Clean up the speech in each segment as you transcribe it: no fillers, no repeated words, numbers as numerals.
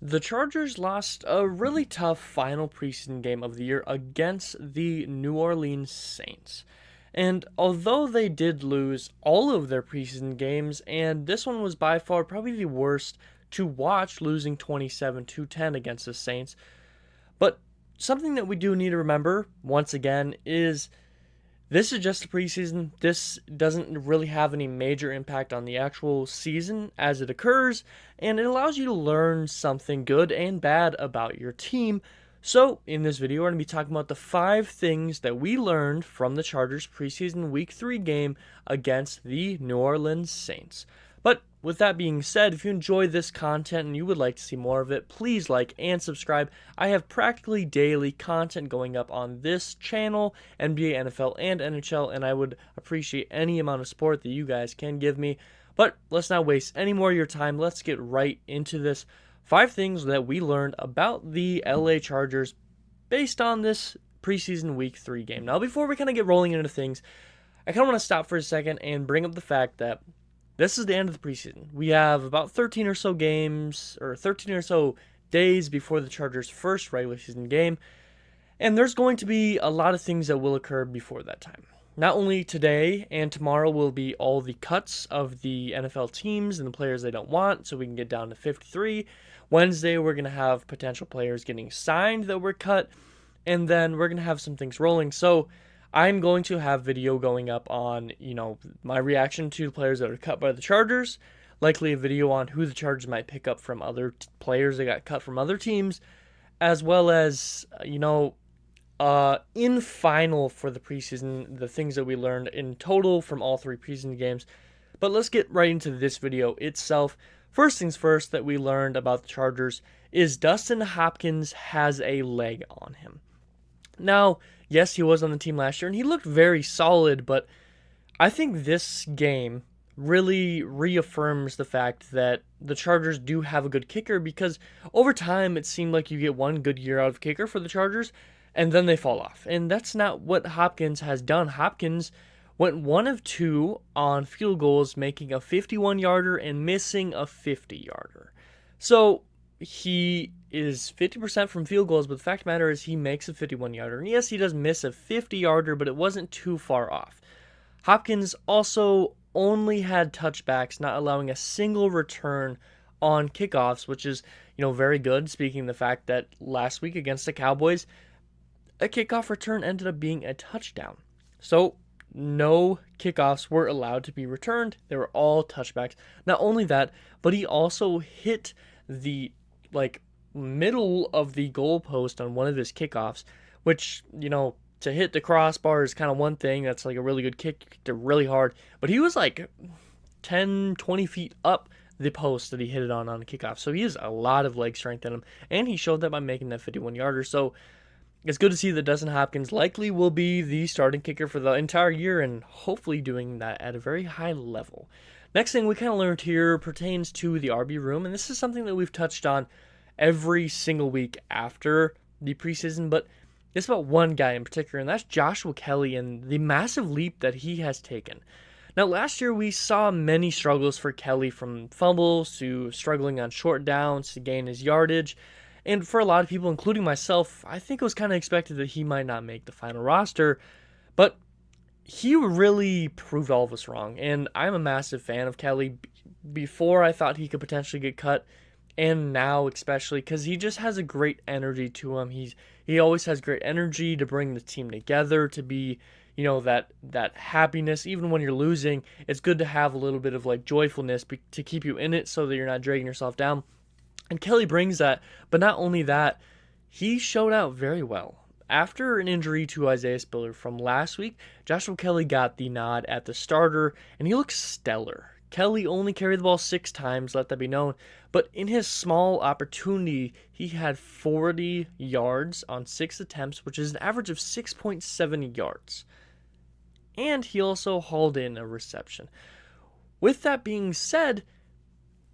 The Chargers lost a really tough final preseason game of the year against the New Orleans Saints. And although they did lose all of their preseason games, and this one was by far probably the worst to watch, losing 27-10 against the Saints, but something that we do need to remember, once again, is this is just a preseason. This doesn't really have any major impact on the actual season as it occurs, and it allows you to learn something good and bad about your team. So, in this video, we're going to be talking about the 5 things that we learned from the Chargers preseason Week 3 game against the New Orleans Saints. But with that being said, if you enjoy this content and you would like to see more of it, please like and subscribe. I have practically daily content going up on this channel, NBA, NFL, and NHL, and I would appreciate any amount of support that you guys can give me. But let's not waste any more of your time. Let's get right into this. 5 things that we learned about the LA Chargers based on this preseason Week 3 game. Now, before we kind of get rolling into things, I kind of want to stop for a second and bring up the fact that this is the end of the preseason. We have about 13 or so games, or 13 or so days before the Chargers' first regular season game, and there's going to be a lot of things that will occur before that time. Not only today and tomorrow will be all the cuts of the NFL teams and the players they don't want, so we can get down to 53. Wednesday, we're going to have potential players getting signed that were cut, and then we're going to have some things rolling. So I'm going to have video going up on, my reaction to players that are cut by the Chargers, likely a video on who the Chargers might pick up from other players that got cut from other teams, as well as, in final for the preseason, the things that we learned in total from all 3 preseason games. But let's get right into this video itself. First things first that we learned about the Chargers is Dustin Hopkins has a leg on him. Now, yes, he was on the team last year, and he looked very solid, but I think this game really reaffirms the fact that the Chargers do have a good kicker, because over time it seemed like you get one good year out of kicker for the Chargers, and then they fall off. And that's not what Hopkins has done. Hopkins went 1 of 2 on field goals, making a 51-yarder and missing a 50-yarder. So he is 50% from field goals, but the fact of the matter is he makes a 51-yarder. And yes, he does miss a 50-yarder, but it wasn't too far off. Hopkins also only had touchbacks, not allowing a single return on kickoffs, which is, very good, speaking of the fact that last week against the Cowboys, a kickoff return ended up being a touchdown. So no kickoffs were allowed to be returned. They were all touchbacks. Not only that, but he also hit the middle of the goalpost on one of his kickoffs, which, to hit the crossbar is kind of one thing. That's like a really good kick, kicked it really hard. But he was like 10, 20 feet up the post that he hit it on a kickoff. So he has a lot of leg strength in him, and he showed that by making that 51-yarder. So it's good to see that Dustin Hopkins likely will be the starting kicker for the entire year, and hopefully doing that at a very high level. Next thing we kind of learned here pertains to the RB room, and this is something that we've touched on every single week after the preseason, but it's about one guy in particular, and that's Joshua Kelly and the massive leap that he has taken. Now, last year we saw many struggles for Kelly, from fumbles to struggling on short downs to gain his yardage. And for a lot of people, including myself, I think it was kind of expected that he might not make the final roster. But he really proved all of us wrong. And I'm a massive fan of Kelly. Before, I thought he could potentially get cut, and now especially, because he just has a great energy to him. He always has great energy to bring the team together, to be, that happiness. Even when you're losing, it's good to have a little bit of joyfulness to keep you in it, so that you're not dragging yourself down. And Kelly brings that, but not only that, he showed out very well. After an injury to Isaiah Spiller from last week, Joshua Kelly got the nod at the starter, and he looks stellar. Kelly only carried the ball 6 times, let that be known, but in his small opportunity, he had 40 yards on 6 attempts, which is an average of 6.7 yards. And he also hauled in a reception. With that being said,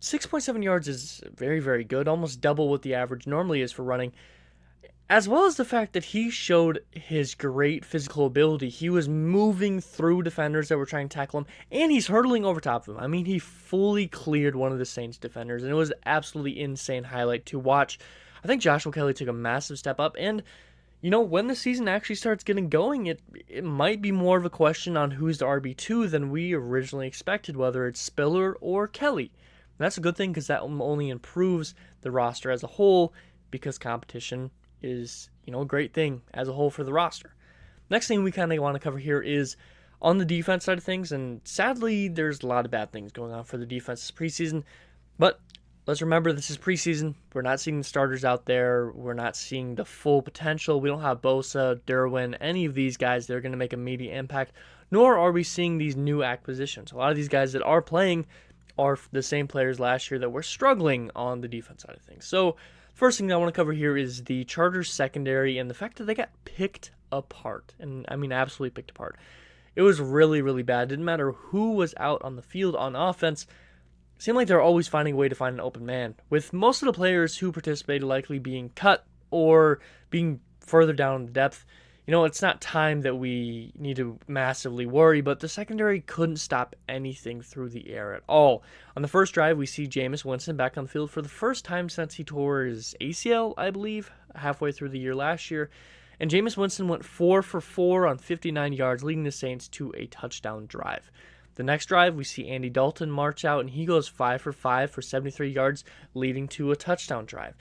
6.7 yards is very, very good, almost double what the average normally is for running. as well as the fact that he showed his great physical ability. He was moving through defenders that were trying to tackle him, and he's hurdling over top of them. I mean, he fully cleared one of the Saints defenders, and it was absolutely insane highlight to watch. I think Joshua Kelly took a massive step up, and when the season actually starts getting going, it might be more of a question on who's the RB2 than we originally expected, whether it's Spiller or Kelly. And that's a good thing because that only improves the roster as a whole, because competition is, a great thing as a whole for the roster. Next thing we kind of want to cover here is on the defense side of things, and sadly, there's a lot of bad things going on for the defense this preseason, but let's remember this is preseason. We're not seeing the starters out there. We're not seeing the full potential. We don't have Bosa, Derwin, any of these guys that are going to make immediate impact, nor are we seeing these new acquisitions. A lot of these guys that are playing are the same players last year that were struggling on the defense side of things. So first thing I want to cover here is the Chargers secondary and the fact that they got picked apart. And I mean, absolutely picked apart. It was really, really bad. It didn't matter who was out on the field on offense. It seemed like they're always finding a way to find an open man, with most of the players who participated likely being cut or being further down in the depth. It's not time that we need to massively worry, but the secondary couldn't stop anything through the air at all. On the first drive, we see Jameis Winston back on the field for the first time since he tore his ACL, I believe, halfway through the year last year. And Jameis Winston went 4 for 4 on 59 yards, leading the Saints to a touchdown drive. The next drive, we see Andy Dalton march out, and he goes 5 for 5 for 73 yards, leading to a touchdown drive.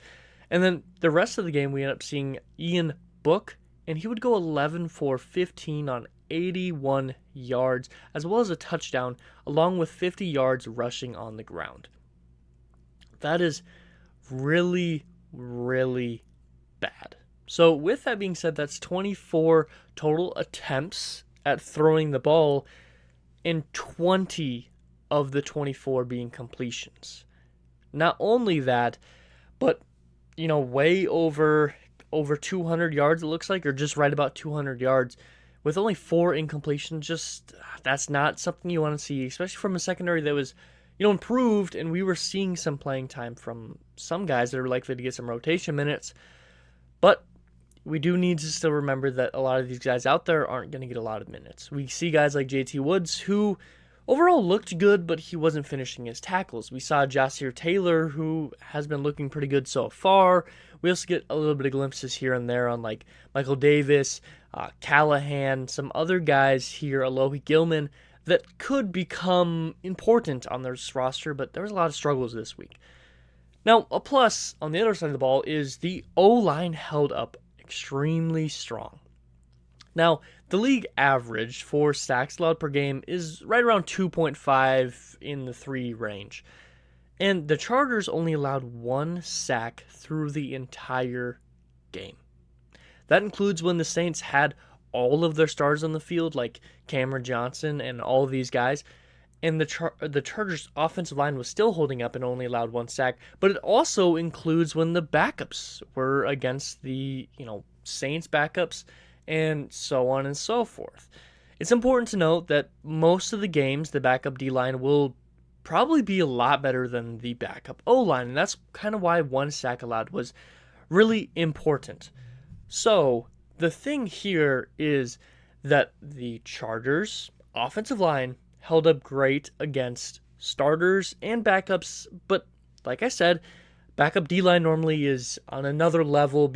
And then the rest of the game, we end up seeing Ian Book, and he would go 11 for 15 on 81 yards, as well as a touchdown, along with 50 yards rushing on the ground. That is really, really bad. So with that being said, that's 24 total attempts at throwing the ball, and 20 of the 24 being completions. Not only that, but, way over 200 yards, it looks like, or just right about 200 yards, with only 4 incompletions. That's not something you want to see, especially from a secondary that was, improved, and we were seeing some playing time from some guys that are likely to get some rotation minutes. But we do need to still remember that a lot of these guys out there aren't going to get a lot of minutes. We see guys like JT Woods, who overall looked good, but he wasn't finishing his tackles. We saw Jasir Taylor, who has been looking pretty good so far. We also get a little bit of glimpses here and there on like Michael Davis, Callahan, some other guys here, Alohi Gilman, that could become important on this roster, but there was a lot of struggles this week. Now, a plus on the other side of the ball is the O-line held up extremely strong. Now, the league average for sacks allowed per game is right around 2.5 in the 3 range. And the Chargers only allowed 1 sack through the entire game. That includes when the Saints had all of their stars on the field, like Cameron Johnson and all of these guys, and the Chargers' offensive line was still holding up and only allowed 1 sack. But it also includes when the backups were against the Saints backups, and so on and so forth. It's important to note that most of the games, the backup D-line will probably be a lot better than the backup O-line, and that's kind of why 1 sack allowed was really important. So the thing here is that the Chargers' offensive line held up great against starters and backups, but like I said, backup D-line normally is on another level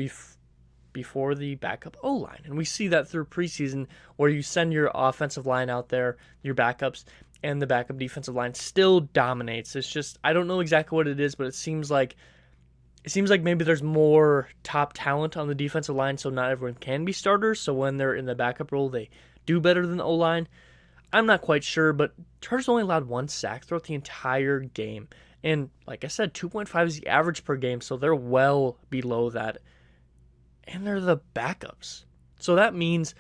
before the backup O-line. And we see that through preseason, where you send your offensive line out there, your backups, and the backup defensive line still dominates. It's just, I don't know exactly what it is, but it seems like maybe there's more top talent on the defensive line, so not everyone can be starters. So when they're in the backup role, they do better than the O-line. I'm not quite sure, but Chargers only allowed 1 sack throughout the entire game. And like I said, 2.5 is the average per game, so they're well below that. And they're the backups. So that means,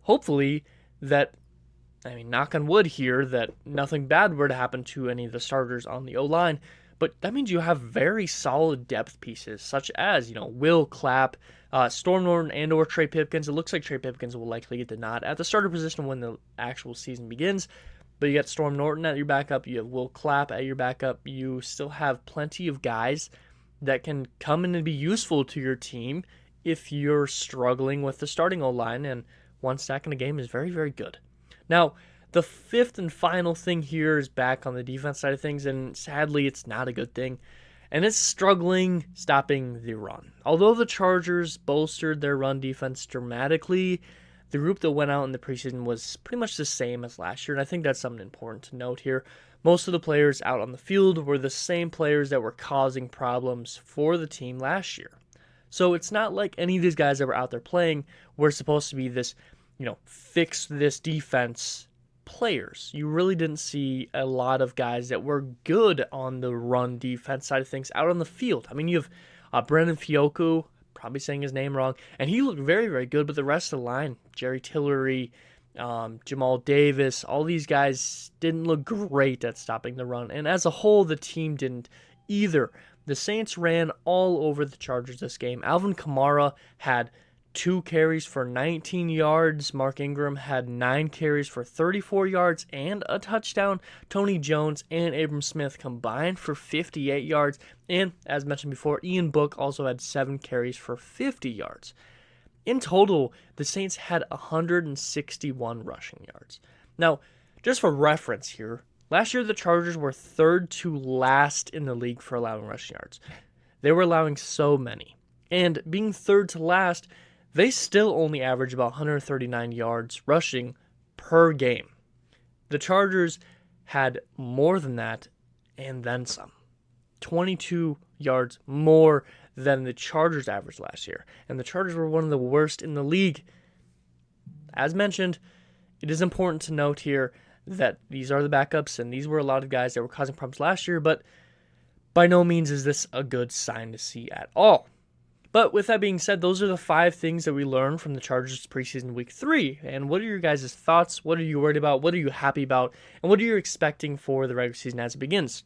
hopefully, knock on wood here, that nothing bad were to happen to any of the starters on the O-line. But that means you have very solid depth pieces, such as, Will Clapp, Storm Norton, and or Trey Pipkins. It looks like Trey Pipkins will likely get the nod at the starter position when the actual season begins. But you got Storm Norton at your backup. You have Will Clapp at your backup. You still have plenty of guys that can come in and be useful to your team if you're struggling with the starting O-line, and 1 sack in a game is very, very good. Now, the fifth and final thing here is back on the defense side of things, and sadly, it's not a good thing. And it's struggling stopping the run. Although the Chargers bolstered their run defense dramatically, the group that went out in the preseason was pretty much the same as last year, and I think that's something important to note here. Most of the players out on the field were the same players that were causing problems for the team last year. So it's not like any of these guys that were out there playing were supposed to be this, fix this defense players. You really didn't see a lot of guys that were good on the run defense side of things out on the field. I mean, you have Brendan Fioku, probably saying his name wrong, and he looked very, very good, but the rest of the line, Jerry Tillery, Jamal Davis, all these guys didn't look great at stopping the run, and as a whole, the team didn't either. The Saints ran all over the Chargers this game. Alvin Kamara had 2 carries for 19 yards. Mark Ingram had 9 carries for 34 yards and a touchdown. Tony Jones and Abram Smith combined for 58 yards. And as mentioned before, Ian Book also had 7 carries for 50 yards. In total, the Saints had 161 rushing yards. Now, just for reference here, last year the Chargers were third to last in the league for allowing rushing yards. They were allowing so many. And being third to last, they still only average about 139 yards rushing per game. The Chargers had more than that and then some. 22 yards more than the Chargers averaged last year. And the Chargers were one of the worst in the league. As mentioned, it is important to note here that these are the backups, and these were a lot of guys that were causing problems last year, but by no means is this a good sign to see at all. But with that being said, those are the 5 things that we learned from the Chargers preseason week 3. And what are your guys' thoughts? What are you worried about? What are you happy about? And what are you expecting for the regular season as it begins?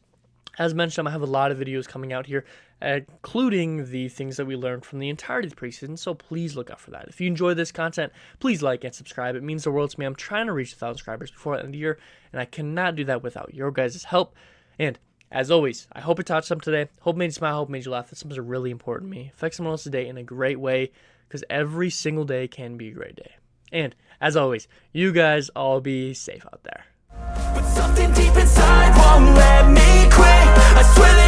As mentioned, I have a lot of videos coming out here, including the things that we learned from the entirety of the preseason, so please look out for that. If you enjoy this content, please like and subscribe. It means the world to me. I'm trying to reach 1,000 subscribers before the end of the year, and I cannot do that without your guys' help. And as always, I hope it taught something today. Hope it made you smile. Hope it made you laugh. That's something really important to me. Affect someone else's day in a great way, because every single day can be a great day. And as always, you guys all be safe out there. But something deep inside won't let me quit. I swear that